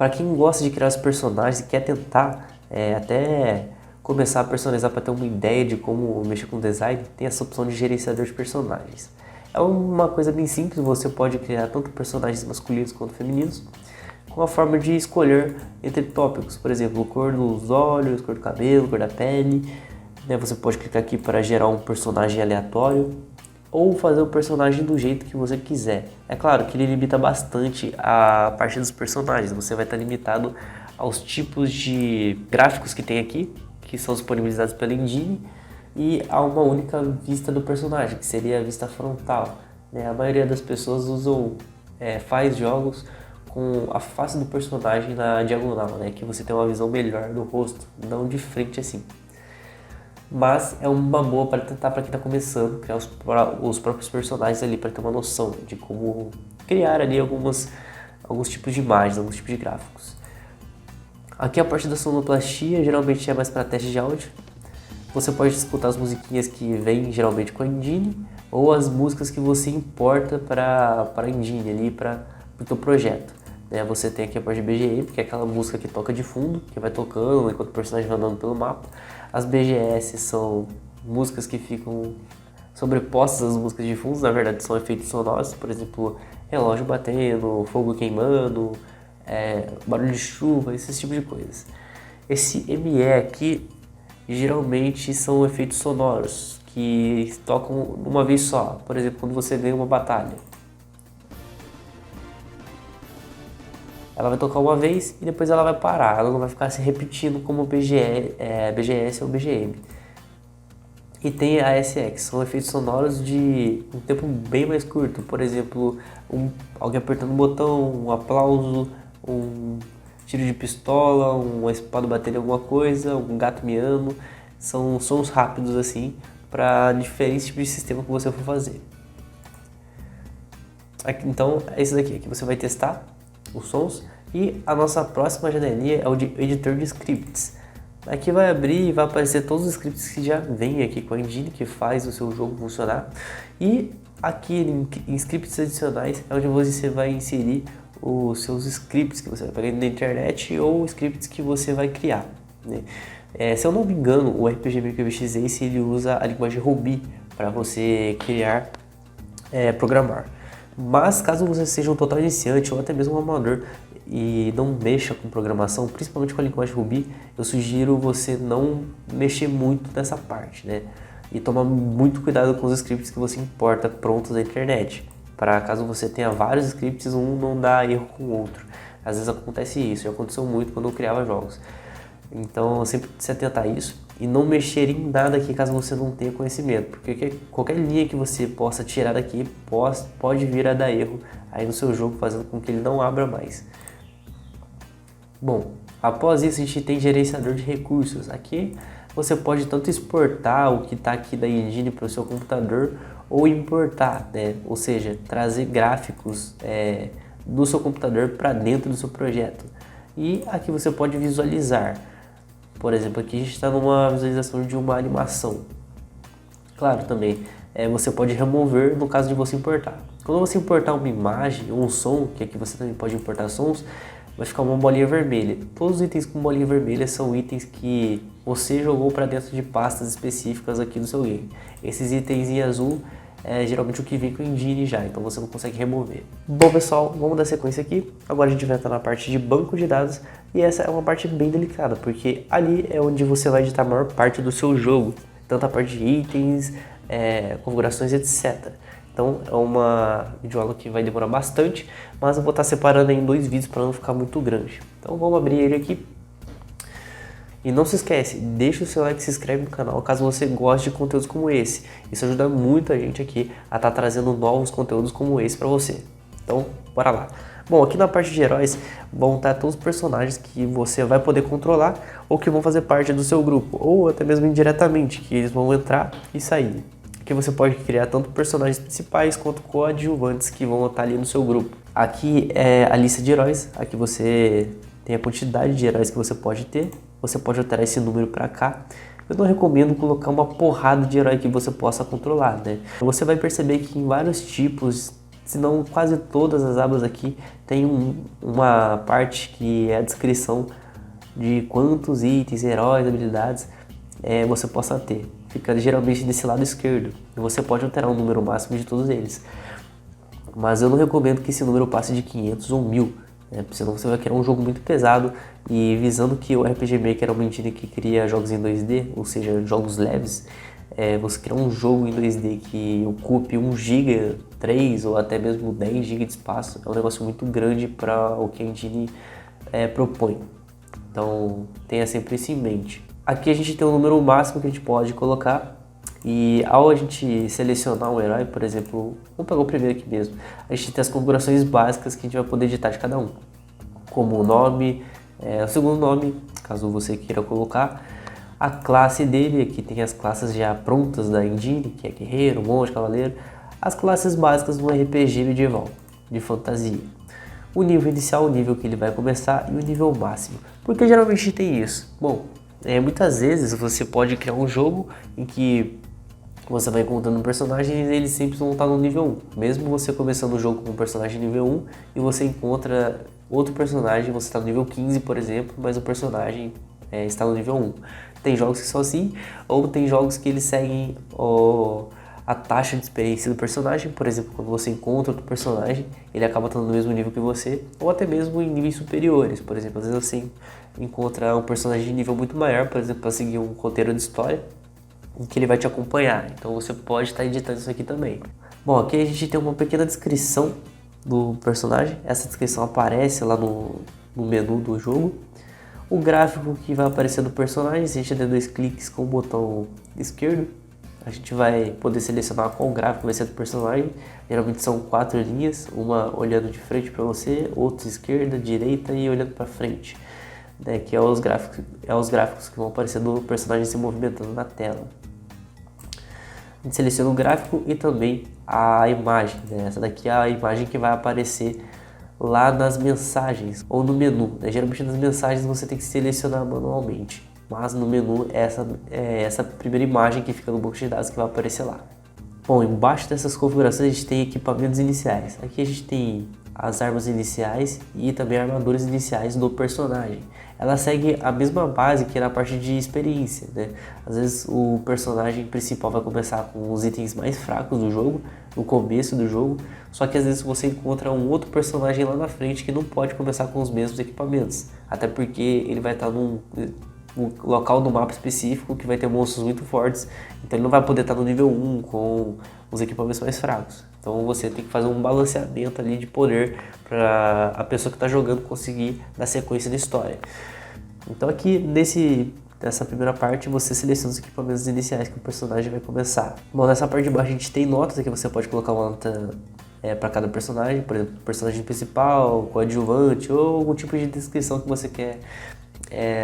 Para quem gosta de criar os personagens e quer tentar até começar a personalizar para ter uma ideia de como mexer com design, tem essa opção de gerenciador de personagens. É uma coisa bem simples, você pode criar tanto personagens masculinos quanto femininos, com a forma de escolher entre tópicos, por exemplo, cor dos olhos, cor do cabelo, cor da pele. Você pode clicar aqui para gerar um personagem aleatório ou fazer o personagem do jeito que você quiser. É claro que ele limita bastante a parte dos personagens, você vai estar limitado aos tipos de gráficos que tem aqui, que são disponibilizados pela engine, e a uma única vista do personagem, que seria a vista frontal. A maioria das pessoas faz jogos com a face do personagem na diagonal, que você tem uma visão melhor do rosto, não de frente assim. Mas é uma boa para tentar, para quem está começando, criar os próprios personagens ali, para ter uma noção de como criar ali alguns tipos de imagens, alguns tipos de gráficos. Aqui a parte da sonoplastia geralmente é mais para teste de áudio. Você pode escutar as musiquinhas que vêm geralmente com a engine, ou as músicas que você importa para a engine ali, para o teu projeto. Você tem aqui a parte de BGM, que é aquela música que toca de fundo, que vai tocando enquanto o personagem vai andando pelo mapa. As BGS são músicas que ficam sobrepostas às músicas de fundo, na verdade são efeitos sonoros, por exemplo, relógio batendo, fogo queimando, barulho de chuva, esse tipo de coisas. Esse ME aqui geralmente são efeitos sonoros que tocam uma vez só, por exemplo, quando você ganha uma batalha. Ela vai tocar uma vez e depois ela vai parar, ela não vai ficar se repetindo como BGS ou BGM. E tem a ASX, são efeitos sonoros de um tempo bem mais curto, por exemplo, alguém apertando um botão, um aplauso, um tiro de pistola, uma espada batendo em alguma coisa, um gato miando. São sons rápidos assim, para diferentes tipos de sistema que você for fazer. Aqui, então é isso daqui, aqui você vai testar os sons, e a nossa próxima janelinha é o de editor de scripts. Aqui vai abrir e vai aparecer todos os scripts que já vem aqui com a engine, que faz o seu jogo funcionar. E aqui em scripts adicionais é onde você vai inserir os seus scripts que você vai pegar na internet ou scripts que você vai criar, se eu não me engano, o RPG Maker VX Ace ele usa a linguagem Ruby para você criar, programar. Mas caso você seja um total iniciante ou até mesmo um amador e não mexa com programação, principalmente com a linguagem Ruby, eu sugiro você não mexer muito nessa parte, e tomar muito cuidado com os scripts que você importa prontos da internet, para caso você tenha vários scripts, um não dá erro com o outro. Às vezes acontece isso, já aconteceu muito quando eu criava jogos. Então sempre se atentar a isso e não mexer em nada aqui caso você não tenha conhecimento, porque qualquer linha que você possa tirar daqui pode vir a dar erro aí no seu jogo, fazendo com que ele não abra mais. Bom, após isso a gente tem gerenciador de recursos. Aqui você pode tanto exportar o que está aqui da engine para o seu computador ou importar, ou seja, trazer gráficos do seu computador para dentro do seu projeto. E aqui você pode visualizar. Por exemplo, aqui a gente está numa visualização de uma animação. Claro, também você pode remover no caso de você importar. Quando você importar uma imagem ou um som, que aqui você também pode importar sons, vai ficar uma bolinha vermelha. Todos os itens com bolinha vermelha são itens que você jogou para dentro de pastas específicas aqui do seu game. Esses itens em azul é geralmente o que vem com o engine já, então você não consegue remover. Bom pessoal, vamos dar sequência aqui. Agora a gente vai entrar na parte de banco de dados, e essa é uma parte bem delicada, porque ali é onde você vai editar a maior parte do seu jogo, tanto a parte de itens, configurações, etc. Então é uma videoaula que vai demorar bastante, mas eu vou estar separando em 2 vídeos para não ficar muito grande. Então vamos abrir ele aqui. E não se esquece, deixa o seu like e se inscreve no canal caso você goste de conteúdos como esse. Isso ajuda muito a gente aqui a estar trazendo novos conteúdos como esse para você. Então, bora lá. Bom, aqui na parte de heróis vão estar todos os personagens que você vai poder controlar ou que vão fazer parte do seu grupo, ou até mesmo indiretamente, que eles vão entrar e sair. Aqui você pode criar tanto personagens principais quanto coadjuvantes que vão estar ali no seu grupo. Aqui é a lista de heróis, aqui você tem a quantidade de heróis que você pode ter. Você pode alterar esse número para cá. Eu não recomendo colocar uma porrada de herói que você possa controlar, Você vai perceber que em vários tipos se não quase todas as abas aqui tem uma parte que é a descrição de quantos itens, heróis, habilidades você possa ter. Fica geralmente desse lado esquerdo e você pode alterar o número máximo de todos eles. Mas eu não recomendo que esse número passe de 500 ou 1000, né? Senão você vai criar um jogo muito pesado e visando que o RPG Maker é uma engine que cria jogos em 2D, ou seja, jogos leves. Você criar um jogo em 2D que ocupe 1 GB, 3 ou até mesmo 10 GB de espaço é um negócio muito grande para o que a engine propõe. Então tenha sempre isso em mente. Aqui a gente tem um número máximo que a gente pode colocar e ao a gente selecionar um herói, por exemplo, vamos pegar o primeiro aqui mesmo, a gente tem as configurações básicas que a gente vai poder editar de cada um, como o nome, o segundo nome, caso você queira colocar, a classe dele, aqui tem as classes já prontas da engine, que é guerreiro, monge, cavaleiro, as classes básicas do RPG medieval, de fantasia. O nível inicial, o nível que ele vai começar e o nível máximo. Por que geralmente tem isso? Bom, muitas vezes você pode criar um jogo em que você vai encontrando um personagem e eles sempre vão estar no nível 1. Mesmo você começando o jogo com um personagem nível 1 e você encontra outro personagem, você está no nível 15, por exemplo, mas o personagem está no nível 1. Tem jogos que são assim, ou tem jogos que eles seguem a taxa de experiência do personagem. Por exemplo, quando você encontra outro personagem, ele acaba estando no mesmo nível que você, ou até mesmo em níveis superiores. Por exemplo, às vezes você encontra um personagem de nível muito maior, por exemplo, para seguir um roteiro de história, em que ele vai te acompanhar. Então você pode estar editando isso aqui também. Bom, aqui a gente tem uma pequena descrição do personagem. Essa descrição aparece lá no menu do jogo. O gráfico que vai aparecer do personagem, se a gente der 2 cliques com o botão esquerdo, a gente vai poder selecionar qual gráfico vai ser do personagem. Geralmente são 4 linhas, uma olhando de frente para você, outra esquerda, direita e olhando para frente, né, que é os gráficos que vão aparecer do personagem se movimentando na tela. A gente seleciona o gráfico e também a imagem, né? Essa daqui é a imagem que vai aparecer lá nas mensagens ou no menu, né? Geralmente nas mensagens você tem que selecionar manualmente, mas no menu é essa primeira imagem que fica no banco de dados que vai aparecer lá. Bom, embaixo dessas configurações a gente tem equipamentos iniciais. Aqui a gente tem as armas iniciais e também armaduras iniciais do personagem. Ela segue a mesma base que na parte de experiência, né? Às vezes o personagem principal vai começar com os itens mais fracos do jogo, no começo do jogo, só que às vezes você encontra um outro personagem lá na frente que não pode começar com os mesmos equipamentos, até porque ele vai estar num local do mapa específico que vai ter monstros muito fortes, então ele não vai poder estar no nível 1 com os equipamentos mais fracos. Então você tem que fazer um balanceamento ali de poder para a pessoa que está jogando conseguir dar sequência na história. Então aqui nessa primeira parte você seleciona os equipamentos iniciais que o personagem vai começar. Bom, nessa parte de baixo a gente tem notas, aqui você pode colocar uma nota para cada personagem, por exemplo, personagem principal, coadjuvante ou algum tipo de descrição que você quer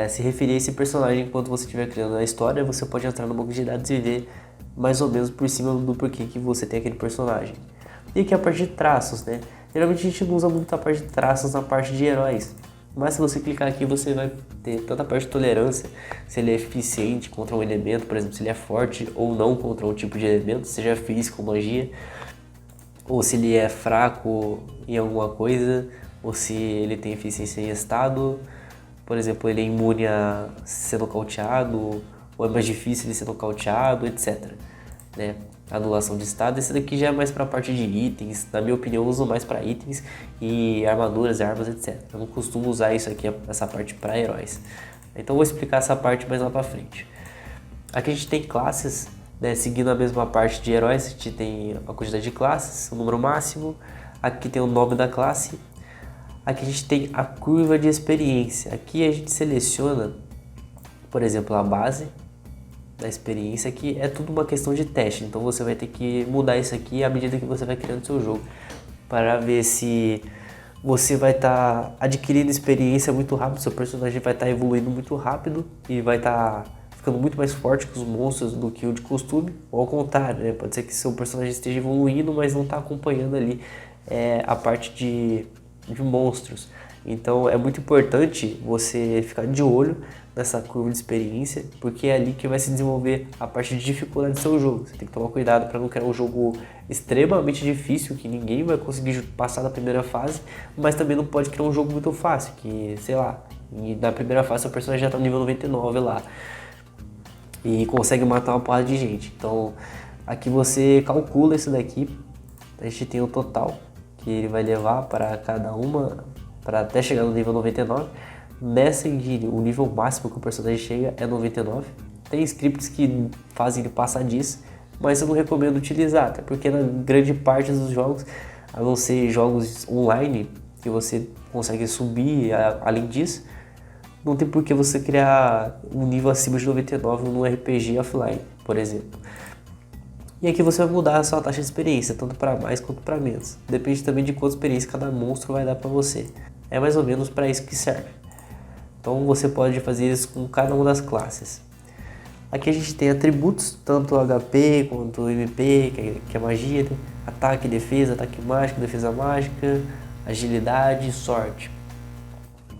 se referir a esse personagem enquanto você estiver criando a história. Você pode entrar no banco de dados e ver mais ou menos por cima do porquê que você tem aquele personagem. E aqui a parte de traços, né? Geralmente a gente não usa muito a parte de traços na parte de heróis, mas se você clicar aqui você vai ter toda a parte de tolerância, se ele é eficiente contra um elemento, por exemplo, se ele é forte ou não contra um tipo de elemento, seja físico ou magia, ou se ele é fraco em alguma coisa, ou se ele tem eficiência em estado, por exemplo, ele é imune a ser nocauteado, ou é mais difícil de ser nocauteado, etc. Né? Anulação de estado, esse daqui já é mais para a parte de itens, na minha opinião eu uso mais para itens e armaduras, armas, etc. Eu não costumo usar isso aqui, essa parte para heróis. Então eu vou explicar essa parte mais lá para frente. Aqui a gente tem classes, né? Seguindo a mesma parte de heróis, a gente tem a quantidade de classes, o número máximo, aqui tem o nome da classe, aqui a gente tem a curva de experiência. Aqui a gente seleciona, por exemplo, a base da experiência, que é tudo uma questão de teste, então você vai ter que mudar isso aqui à medida que você vai criando seu jogo, para ver se você vai estar adquirindo experiência muito rápido, seu personagem vai estar evoluindo muito rápido e vai estar ficando muito mais forte que os monstros do que o de costume, ou ao contrário, né? Pode ser que seu personagem esteja evoluindo, mas não está acompanhando ali a parte de monstros. Então é muito importante você ficar de olho nessa curva de experiência, porque é ali que vai se desenvolver a parte de dificuldade do seu jogo. Você tem que tomar cuidado para não criar um jogo extremamente difícil, que ninguém vai conseguir passar da primeira fase, mas também não pode criar um jogo muito fácil, que, sei lá, na primeira fase o personagem já está no nível 99 lá, e consegue matar uma porrada de gente. Então aqui você calcula isso daqui, a gente tem o total que ele vai levar para cada uma, para até chegar no nível 99. Nessa engine, o nível máximo que o personagem chega é 99. Tem scripts que fazem ele passar disso, mas eu não recomendo utilizar, até porque na grande parte dos jogos, a não ser jogos online, que você consegue subir além disso, não tem por que você criar um nível acima de 99 num RPG offline, por exemplo. E aqui você vai mudar a sua taxa de experiência, tanto para mais quanto para menos. Depende também de quanta experiência cada monstro vai dar para você. É mais ou menos para isso que serve. Então você pode fazer isso com cada uma das classes. Aqui a gente tem atributos, tanto HP quanto MP, que é magia, né? Ataque, defesa, ataque mágico, defesa mágica, agilidade e sorte.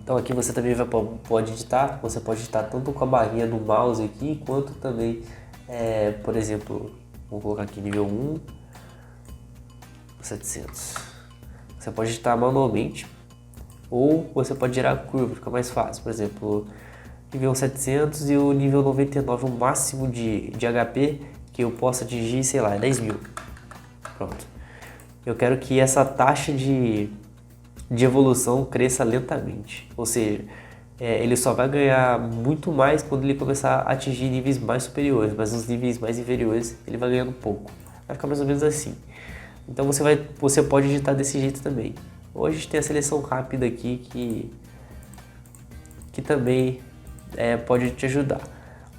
Então aqui você também pode editar, você pode editar tanto com a barrinha do mouse aqui, quanto também, por exemplo, vou colocar aqui nível 1, 700. Você pode editar manualmente, ou você pode gerar a curva, fica mais fácil. Por exemplo, nível 700 e o nível 99, o máximo de HP que eu possa atingir, sei lá, é 10 mil. Pronto. Eu quero que essa taxa de evolução cresça lentamente. Ou seja, ele só vai ganhar muito mais quando ele começar a atingir níveis mais superiores, mas nos níveis mais inferiores ele vai ganhando pouco. Vai ficar mais ou menos assim. Então você pode editar desse jeito também. Hoje a gente tem a seleção rápida aqui que também pode te ajudar,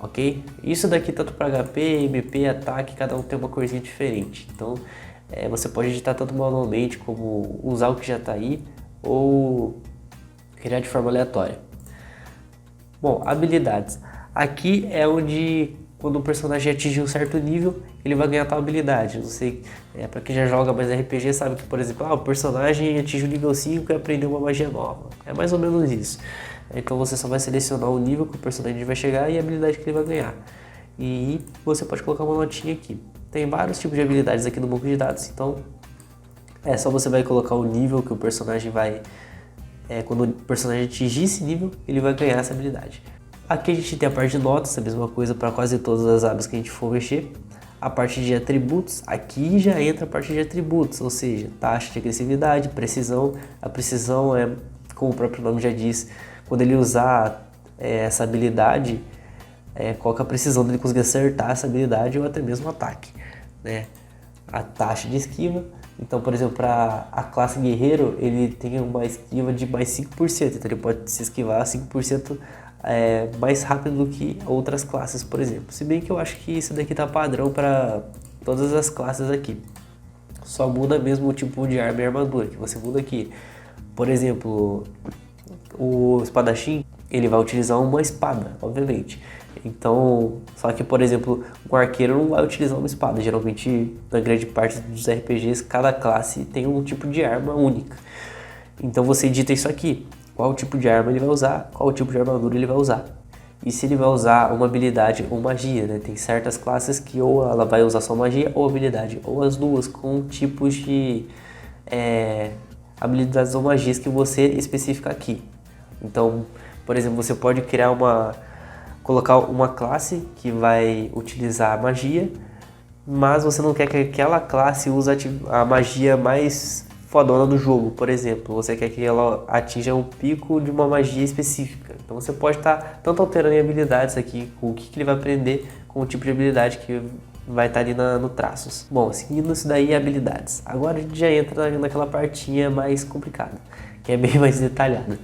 ok? Isso daqui tanto para HP, MP, ataque, cada um tem uma corzinha diferente. Então você pode editar tanto manualmente como usar o que já está aí ou criar de forma aleatória. Bom, habilidades. Aqui é onde quando o personagem atingir um certo nível, ele vai ganhar tal habilidade. Não sei, para quem já joga mais RPG sabe que, por exemplo, o personagem atinge o nível 5 e aprendeu uma magia nova. É mais ou menos isso. Então você só vai selecionar o nível que o personagem vai chegar e a habilidade que ele vai ganhar. E você pode colocar uma notinha aqui. Tem vários tipos de habilidades aqui no banco de dados, então só você vai colocar o nível que o personagem vai... quando o personagem atingir esse nível, ele vai ganhar essa habilidade. Aqui a gente tem a parte de notas, a mesma coisa para quase todas as abas que a gente for mexer. A parte de atributos, aqui já entra a parte de atributos, ou seja, taxa de agressividade, precisão. A precisão é, como o próprio nome já diz, quando ele usar essa habilidade, qual que é a precisão dele conseguir acertar essa habilidade ou até mesmo o ataque, né? A taxa de esquiva, então, por exemplo, para a classe guerreiro, ele tem uma esquiva de mais 5%, então ele pode se esquivar 5% mais rápido do que outras classes, por exemplo. Se bem que eu acho que isso daqui tá padrão para todas as classes aqui. Só muda mesmo o tipo de arma e armadura, que você muda aqui. Por exemplo, o espadachim, ele vai utilizar uma espada, obviamente. Então, só que, por exemplo, o arqueiro não vai utilizar uma espada. Geralmente, na grande parte dos RPGs, cada classe tem um tipo de arma única. Então você edita isso aqui. Qual tipo de arma ele vai usar, qual tipo de armadura ele vai usar. E se ele vai usar uma habilidade ou magia, né? Tem certas classes que ou ela vai usar só magia ou habilidade, ou as duas, com tipos de habilidades ou magias que você especifica aqui. Então, por exemplo, você pode colocar uma classe que vai utilizar magia, mas você não quer que aquela classe use a magia mais fodona do jogo, por exemplo. Você quer que ela atinja um pico de uma magia específica. Então você pode estar tanto alterando em habilidades aqui, com o que ele vai aprender, com o tipo de habilidade que vai estar ali no traços. Bom, seguindo isso daí, habilidades. Agora a gente já entra naquela partinha mais complicada, que é bem mais detalhada.